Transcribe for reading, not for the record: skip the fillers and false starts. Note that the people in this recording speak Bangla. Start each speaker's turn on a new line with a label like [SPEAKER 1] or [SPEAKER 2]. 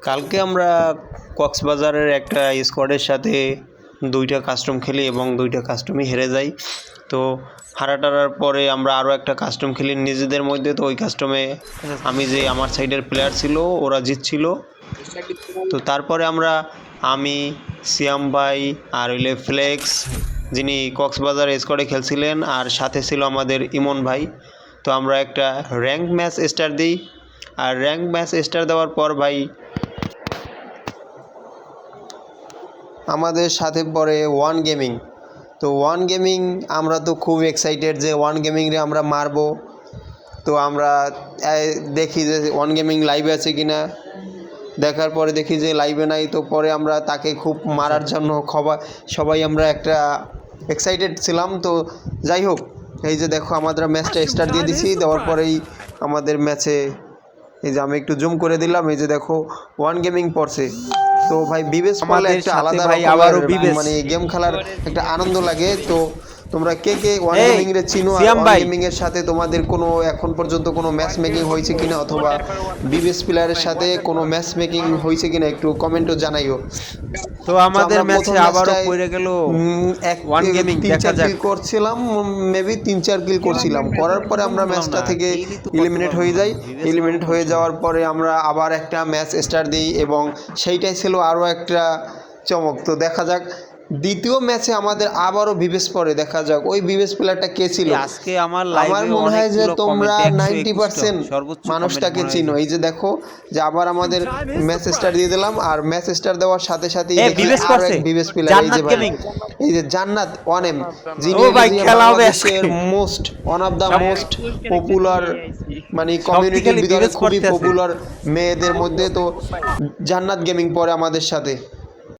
[SPEAKER 1] কালকে আমরা কক্সবাজারের একটা স্কোয়াডের সাথে 2টা কাস্টম খেলি এবং 2টা কাস্টমই হেরে যাই। তো হারাটার পরে আমরা আরও একটা কাস্টম খেলি নিজেদের মধ্যে। তো ওই কাস্টমে আমি যে আমার সাইডের প্লেয়ার ছিল ওরা জিতছিল। তো তারপরে আমি সিয়াম ভাই আর হইলে ফ্লেক্স যিনি কক্সবাজার স্কোয়াডে খেলছিলেন আর সাথে ছিল আমাদের ইমন ভাই। তো আমরা একটা র্যাঙ্ক ম্যাচ স্টার দিই। আর র্যাঙ্ক ম্যাচ স্টার দেওয়ার পর ভাই আমাদের সাথে পড়ে ওয়ান গেমিং। তো ওয়ান গেমিং আমরা তো খুব এক্সাইটেড যে ওয়ান গেমিংরে আমরা মারবো। তো আমরা দেখি যে ওয়ান গেমিং লাইভে আছে কি না। দেখার পরে দেখি যে লাইভে নাই। তো পরে আমরা তাকে খুব মারার জন্য সবাই আমরা একটা এক্সাইটেড ছিলাম। তো যাই হোক, এই যে দেখো আমাদের ম্যাচটা স্টার্ট দিয়ে দিছি। দেওয়ার পরেই আমাদের ম্যাচে এই যে আমি একটু জুম করে দিলাম, এই যে দেখো ওয়ান গেমিং পড়ছে। তো ভাই বিবেস পড়লে একটা আলাদা মানে গেম খেলার একটা আনন্দ লাগে। তো তোমরা কে কে ওয়ান গেমিং রে চিনো আর ওয়ান গেমিং এর সাথে তোমাদের কোনো এখন পর্যন্ত কোনো ম্যাচ মেকিং হয়েছে কিনা অথবা বিবেস প্লেয়ারের সাথে কোনো ম্যাচ মেকিং হয়েছে কিনা একটু কমেন্টও জানাইও।
[SPEAKER 2] তো আমাদের ম্যাচে আবারও পড়ে গেল ওয়ান গেমিং। দেখা যাক,
[SPEAKER 1] করছিলাম মেবি 3-4 কিল করছিলাম। করার পরে আমরা ম্যাচটা থেকে এলিমিনেট হয়ে যাই। এলিমিনেট হয়ে যাওয়ার পরে আমরা আবার একটা ম্যাচ স্টার্ট দিই এবং সেইটাই ছিল আরও একটা চমক। তো দেখা যাক দ্বিতীয় ম্যাচে আমাদের আবারও বিবেস পরে। দেখা যাক ওই বিবেস প্লেয়ারটা কে ছিল।
[SPEAKER 2] আজকে আমার
[SPEAKER 1] মনে হয় যে তোমরা 90% মানুষটাকে চিনো। এই যে দেখো যে আবার আমাদের ম্যাচ স্টার দিয়ে দিলাম আর ম্যাচ স্টার দেওয়ার সাথে সাথে বিবেস প্লেয়ার এই যে জান্নাত ওয়ানেম, যিনি one of the most popular মানে কমিউনিটির ভিতরে খুবই পপুলার মেয়েদের মধ্যে। তো জান্নাত গেমিং পরে আমাদের সাথে।